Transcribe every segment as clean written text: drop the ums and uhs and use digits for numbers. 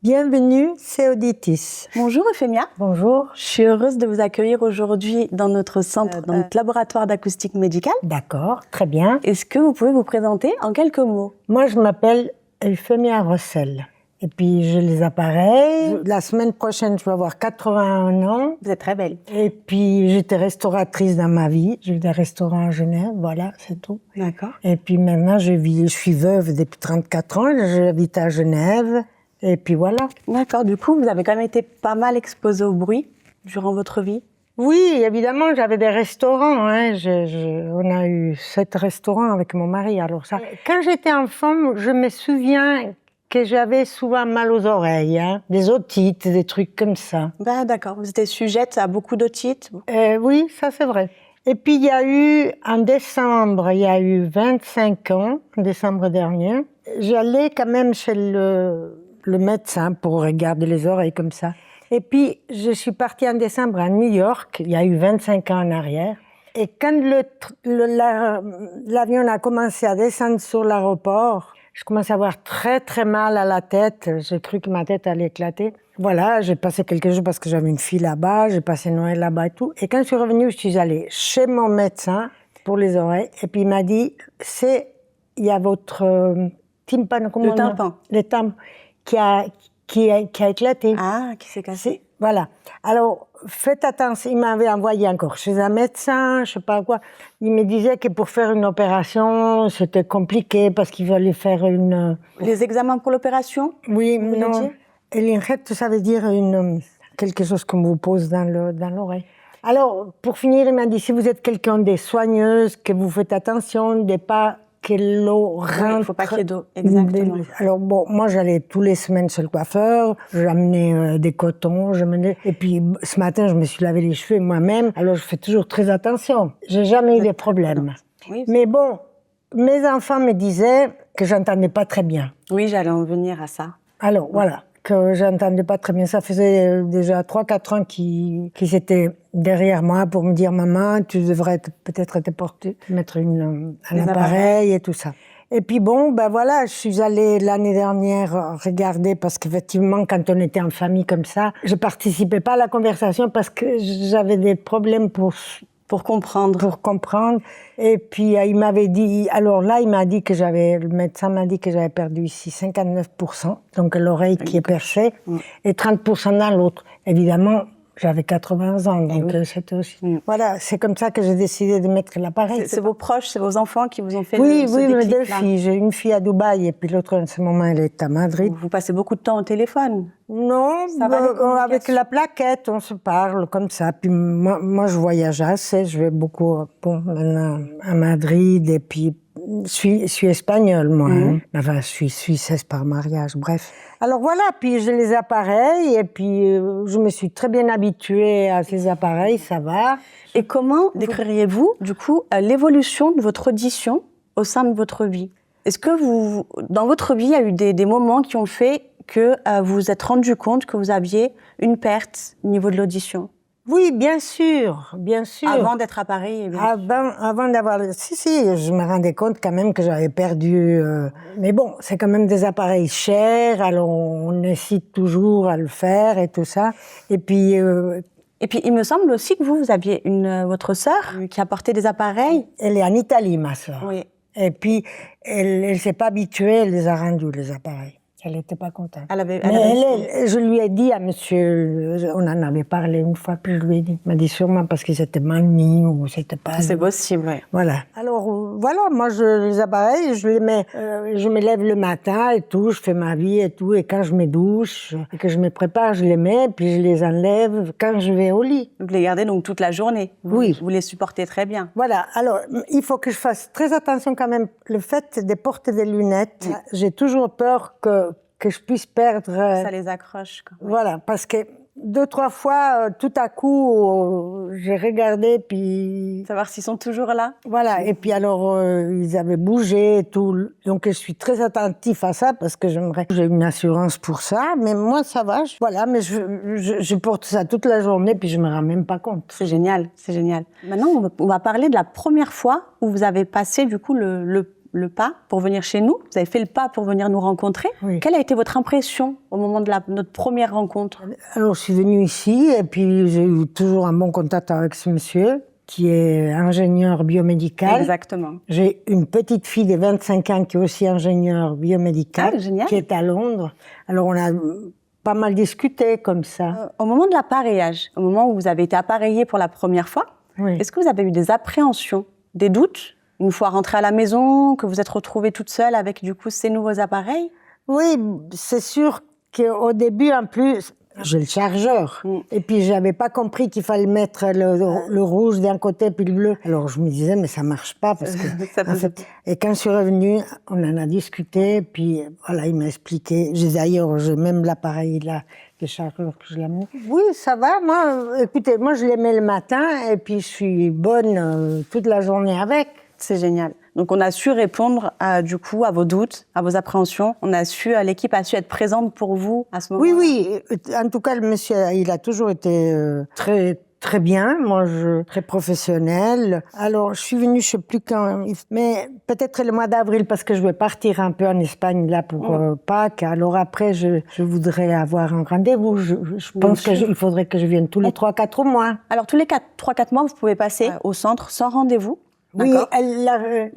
Bienvenue, c'est Auditis. Bonjour Euphémia. Bonjour. Je suis heureuse de vous accueillir aujourd'hui dans notre centre, dans notre laboratoire d'acoustique médicale. D'accord, très bien. Est-ce que vous pouvez vous présenter en quelques mots? Moi, je m'appelle Euphémia Rossel. Et puis, j'ai les appareils. La semaine prochaine, je vais avoir 81 ans. Vous êtes très belle. Et puis, j'étais restauratrice dans ma vie. J'ai eu des restaurants à Genève, voilà, c'est tout. D'accord. Et puis maintenant, je suis veuve depuis 34 ans. J'habite à Genève. Et puis voilà. D'accord. Du coup, vous avez quand même été pas mal exposée au bruit durant votre vie? Oui, évidemment, j'avais des restaurants. Hein. On a eu 7 restaurants avec mon mari. Alors ça. Quand j'étais enfant, je me souviens que j'avais souvent mal aux oreilles, hein. Des otites, des trucs comme ça. Ben, d'accord. Vous étiez sujette à beaucoup d'otites? Oui, ça c'est vrai. Et puis il y a eu, en décembre, il y a eu 25 ans, en décembre dernier, j'allais quand même chez le médecin pour regarder les oreilles comme ça. Et puis, je suis partie en décembre à New York, il y a eu 25 ans en arrière. Et quand l'avion a commencé à descendre sur l'aéroport, je commençais à avoir très très mal à la tête. J'ai cru que ma tête allait éclater. Voilà, j'ai passé quelques jours parce que j'avais une fille là-bas, j'ai passé Noël là-bas et tout. Et quand je suis revenue, je suis allée chez mon médecin pour les oreilles. Et puis il m'a dit, il y a votre tympano, Le tympan. Le tympan qui a éclaté. Ah, qui s'est cassé. Voilà. Alors, faites attention. Il m'avait envoyé encore chez un médecin, je sais pas quoi. Il me disait que pour faire une opération, c'était compliqué parce qu'il fallait faire une... Les examens pour l'opération? Oui, vous non. Et l'injecte, ça veut dire quelque chose qu'on vous pose dans l'oreille. Alors, pour finir, il m'a dit, si vous êtes quelqu'un de soigneuse, que vous faites attention, de pas que l'eau rentre. Il ne faut pas qu'il y ait d'eau, exactement. Alors bon, moi j'allais tous les semaines chez le coiffeur, j'amenais des cotons, et puis ce matin je me suis lavé les cheveux moi-même, alors je fais toujours très attention. J'ai jamais eu de problème. Oui, mais bon, mes enfants me disaient que j'entendais pas très bien. Oui, j'allais en venir à ça. Alors voilà, que j'entendais pas très bien. Ça faisait déjà 3-4 ans qu'ils étaient derrière moi pour me dire « Maman, tu devrais peut-être mettre un appareil et tout ça ». Et puis bon, ben voilà, je suis allée l'année dernière regarder parce qu'effectivement, quand on était en famille comme ça, je participais pas à la conversation parce que j'avais des problèmes pour comprendre. Et puis, il m'avait dit, alors là, le médecin m'a dit que j'avais perdu ici 59%, donc l'oreille qui est percée, et 30% dans l'autre. Évidemment, j'avais 80 ans, donc c'était aussi... Voilà, c'est comme ça que j'ai décidé de mettre l'appareil. C'est vos proches, c'est vos enfants qui vous ont fait ce déclic-là? Oui, mes 2 filles. J'ai une fille à Dubaï et puis l'autre, en ce moment, elle est à Madrid. Vous passez beaucoup de temps au téléphone? Non, avec la plaquette, on se parle comme ça. Puis moi je voyage assez, je vais beaucoup maintenant à Madrid et puis je suis espagnole moi. Hein. Enfin, je suis suissesse par mariage, bref. Alors voilà, puis j'ai les appareils et puis je me suis très bien habituée à ces appareils, ça va. Et comment décririez-vous, du coup, l'évolution de votre audition au sein de votre vie? Est-ce que dans votre vie, il y a eu des moments qui ont fait que vous vous êtes rendu compte que vous aviez une perte au niveau de l'audition? Oui, bien sûr, bien sûr. Avant d'être appareillé, bien sûr. Avant d'avoir... Si, je me rendais compte quand même que j'avais perdu... Mais bon, c'est quand même des appareils chers, alors on hésite toujours à le faire et tout ça. Et puis, il me semble aussi que vous aviez votre sœur qui a porté des appareils. Elle est en Italie, ma sœur. Oui. Et puis, elle s'est pas habituée, elle les a rendus, les appareils. Elle n'était pas contente. Je lui ai dit à monsieur, on en avait parlé une fois, puis je lui ai dit, il m'a dit sûrement parce qu'ils étaient mal mis ou c'était pas... C'est possible, oui. Voilà. Alors, voilà, moi, les appareils, je les mets, je me lève le matin et tout, je fais ma vie et tout, et quand je me douche, et que je me prépare, je les mets, puis je les enlève quand je vais au lit. Vous les gardez donc toute la journée? Oui. Vous les supportez très bien? Voilà. Alors, il faut que je fasse très attention quand même. Le fait de porter des lunettes, j'ai toujours peur que je puisse perdre... Ça les accroche, quoi. Voilà, parce que 2-3 fois, tout à coup, j'ai regardé, puis... Savoir s'ils sont toujours là? Voilà, et puis alors, ils avaient bougé et tout. Donc, je suis très attentif à ça, parce que j'ai une assurance pour ça, mais moi, ça va. Voilà, mais je porte ça toute la journée, puis je me rends même pas compte. C'est génial, c'est génial. Maintenant, on va parler de la première fois où vous avez passé, du coup, le pas pour venir chez nous. Vous avez fait le pas pour venir nous rencontrer. Oui. Quelle a été votre impression au moment de notre première rencontre? Alors, je suis venue ici et puis j'ai eu toujours un bon contact avec ce monsieur qui est ingénieur biomédical. Exactement. J'ai une petite fille de 25 ans qui est aussi ingénieure biomédical, Ah, génial. qui est à Londres. Alors, on a pas mal discuté comme ça. Au moment de l'appareillage, au moment où vous avez été appareillée pour la première fois, Oui. est-ce que vous avez eu des appréhensions, des doutes, une fois rentrée à la maison, que vous êtes retrouvée toute seule avec du coup ces nouveaux appareils? Oui, c'est sûr qu'au début, en plus, j'ai le chargeur. Et puis, j'avais pas compris qu'il fallait mettre le rouge d'un côté puis le bleu. Alors, je me disais, mais ça marche pas parce que, Ça en fait, et quand je suis revenue, on en a discuté, puis voilà, il m'a expliqué. D'ailleurs, j'ai même l'appareil là, le chargeur que je l'ai mis. Oui, ça va. Moi, écoutez, moi, je les mets le matin et puis je suis bonne toute la journée avec. C'est génial. Donc, on a su répondre du coup à vos doutes, à vos appréhensions. L'équipe a su être présente pour vous à ce moment-là. Oui, oui. En tout cas, le monsieur, il a toujours été très bien. Moi, très professionnel. Alors, je suis venue, je sais plus quand, mais peut-être le mois d'avril parce que je vais partir un peu en Espagne là pour Pâques. Alors après, je voudrais avoir un rendez-vous. Je pense qu'il faudrait que je vienne tous les 3-4 mois. Alors, tous les 3-4 mois, vous pouvez passer au centre sans rendez-vous. Oui, D'accord.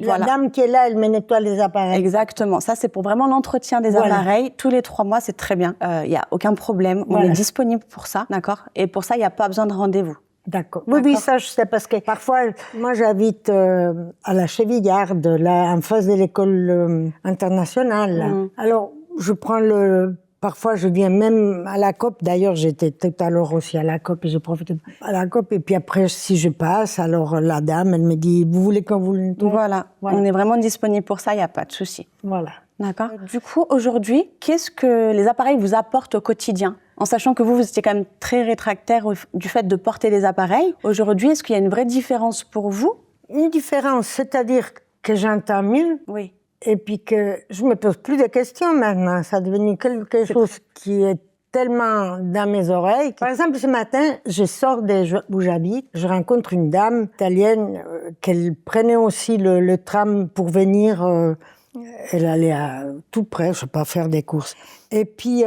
la dame qui est là, elle me nettoie les appareils. Exactement. Ça, c'est pour vraiment l'entretien des appareils. Tous les 3 mois, c'est très bien. Il n'y a aucun problème. On est disponible pour ça, d'accord? Et pour ça, il n'y a pas besoin de rendez-vous. D'accord. Oui, ça, je sais, parce que parfois, moi, j'habite à la Chevillarde, là, en face de l'école internationale. Là. Alors, je prends Parfois, je viens même à la COP. D'ailleurs, j'étais tout à l'heure aussi à la COP et j'ai profité à la COP. Et puis après, si je passe, alors la dame, elle me dit, vous voulez qu'on vous le nettoie? Voilà. On est vraiment disponible pour ça, il n'y a pas de souci. Voilà. D'accord. Du coup, aujourd'hui, qu'est-ce que les appareils vous apportent au quotidien? En sachant que vous étiez quand même très réfractaire du fait de porter des appareils. Aujourd'hui, est-ce qu'il y a une vraie différence pour vous? Une différence, c'est-à-dire que j'entends mieux. Oui. Et puis que je me pose plus de questions maintenant. Ça est devenu quelque chose qui est tellement dans mes oreilles. Par exemple, ce matin, je sors où j'habite. Je rencontre une dame italienne qu'elle prenait aussi le tram pour venir. Elle allait à tout près, je sais pas, faire des courses. Et puis,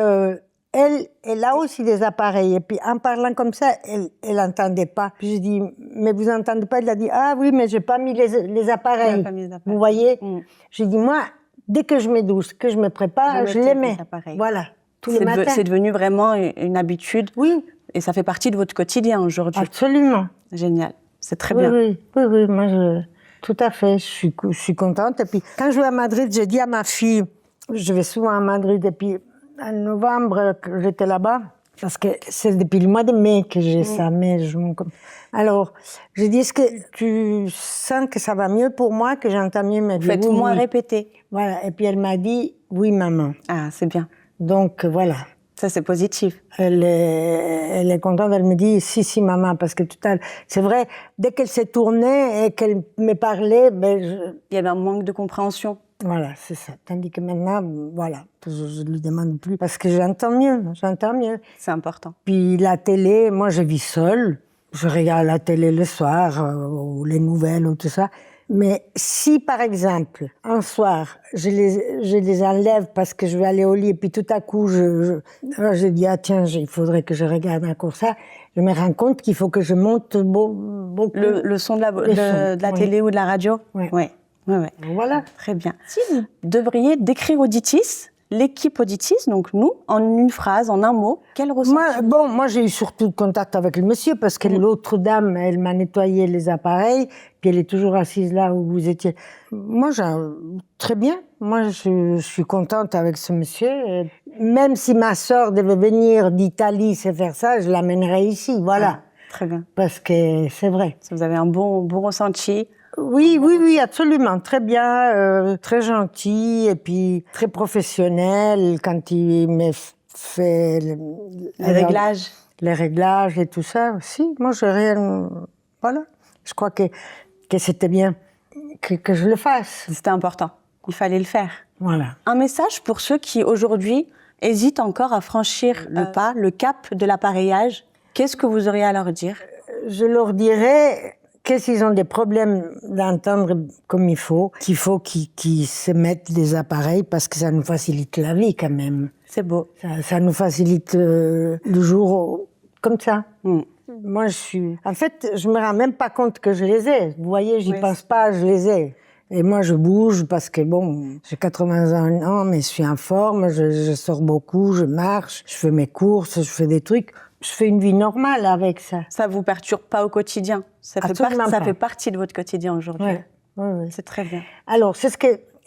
elle a aussi des appareils. Et puis, en parlant comme ça, elle n'entendait pas. Puis je dis, mais vous n'entendez pas? Elle a dit, ah oui, mais j'ai pas mis les appareils. Vous voyez? J'ai dit, moi, dès que je me douche, que je me prépare, je les mets. Voilà, tous les matins. C'est devenu vraiment une habitude. Oui. Et ça fait partie de votre quotidien aujourd'hui. Absolument. Génial. C'est très bien. Oui, moi, tout à fait, je suis contente. Et puis, quand je vais à Madrid, j'ai dit à ma fille, je vais souvent à Madrid, et puis en novembre, j'étais là-bas, parce que c'est depuis le mois de mai que j'ai ça, mai, juin. Alors, j'ai dit, est-ce que tu sens que ça va mieux pour moi, que j'entends mieux mes Vous faites moins répéter. Voilà, et puis elle m'a dit, oui, maman. Ah, c'est bien. Donc, voilà. Ça, c'est positif. Elle est contente, elle me dit, si, maman, parce que c'est vrai, dès qu'elle s'est tournée et qu'elle me parlait, il y avait un manque de compréhension. Voilà, c'est ça. Tandis que maintenant, voilà, je ne lui demande plus, parce que j'entends mieux. C'est important. Puis la télé, moi, je vis seule. Je regarde la télé le soir, ou les nouvelles, ou tout ça. Mais si, par exemple, un soir, je les enlève parce que je vais aller au lit, et puis tout à coup, je dis, ah tiens, il faudrait que je regarde encore ça, je me rends compte qu'il faut que je monte beaucoup. Le son de la télé ou de la radio? Oui. Ouais. Voilà. Très bien. Si vous devriez décrire Auditis, l'équipe Auditis, donc nous, en une phrase, en un mot, quel ressenti? Moi, j'ai eu surtout contact avec le monsieur parce que l'autre dame, elle m'a nettoyé les appareils, puis elle est toujours assise là où vous étiez. Moi, très bien. Moi, je suis contente avec ce monsieur. Et même si ma sœur devait venir d'Italie se faire ça, je l'amènerais ici, voilà. Ah, très bien. Parce que c'est vrai. Vous avez un bon ressenti. Oui, absolument. Très bien, très gentil et puis très professionnel quand il me fait les réglages et tout ça aussi. Moi, j'ai rien. Voilà. Je crois que c'était bien que je le fasse. C'était important. Il fallait le faire. Voilà. Un message pour ceux qui aujourd'hui hésitent encore à franchir le cap de l'appareillage. Qu'est-ce que vous auriez à leur dire? Je leur dirais que s'ils ont des problèmes d'entendre comme il faut qu'ils se mettent des appareils parce que ça nous facilite la vie quand même. C'est beau. Ça nous facilite le jour comme ça. Moi, en fait, je me rends même pas compte que je les ai. Vous voyez, j'y pense pas, je les ai. Et moi, je bouge parce que bon, j'ai 81 ans, mais je suis en forme, je sors beaucoup, je marche, je fais mes courses, je fais des trucs. Je fais une vie normale avec ça. Ça vous perturbe pas au quotidien? Ça fait partie de votre quotidien aujourd'hui. Ouais. C'est très bien. Alors, c'est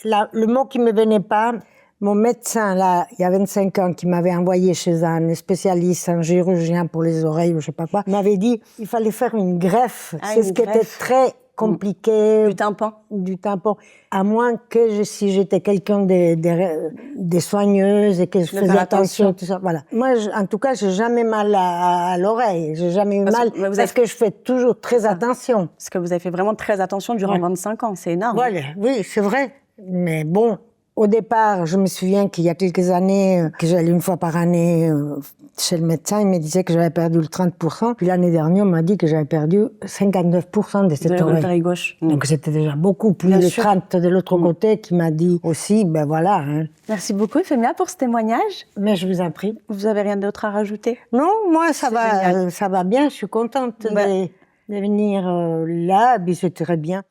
le mot qui me venait pas. Mon médecin, là, il y a 25 ans, qui m'avait envoyé chez un spécialiste, un chirurgien pour les oreilles, ou je sais pas quoi, m'avait dit il fallait faire une greffe. C'est ce qui était très compliqué. Du tympan. À moins que si j'étais quelqu'un des soigneuses et que je faisais attention, tout ça. Voilà. Moi, en tout cas, j'ai jamais mal à l'oreille. J'ai jamais eu mal parce que je fais toujours très attention. Parce que vous avez fait vraiment très attention durant 25 ans. C'est énorme. Voilà. Oui, c'est vrai. Mais bon. Au départ, je me souviens qu'il y a quelques années, que j'allais une fois par année chez le médecin, il me disait que j'avais perdu le 30%. Puis l'année dernière, on m'a dit que j'avais perdu 59% de cette oreille gauche. Donc c'était déjà beaucoup, plus de 30 de l'autre côté, qui m'a dit aussi, ben voilà. Hein. Merci beaucoup, Euphémia, pour ce témoignage. Mais je vous en prie. Vous avez rien d'autre à rajouter? Non, moi ça va bien, je suis contente de venir là, puis c'est très bien.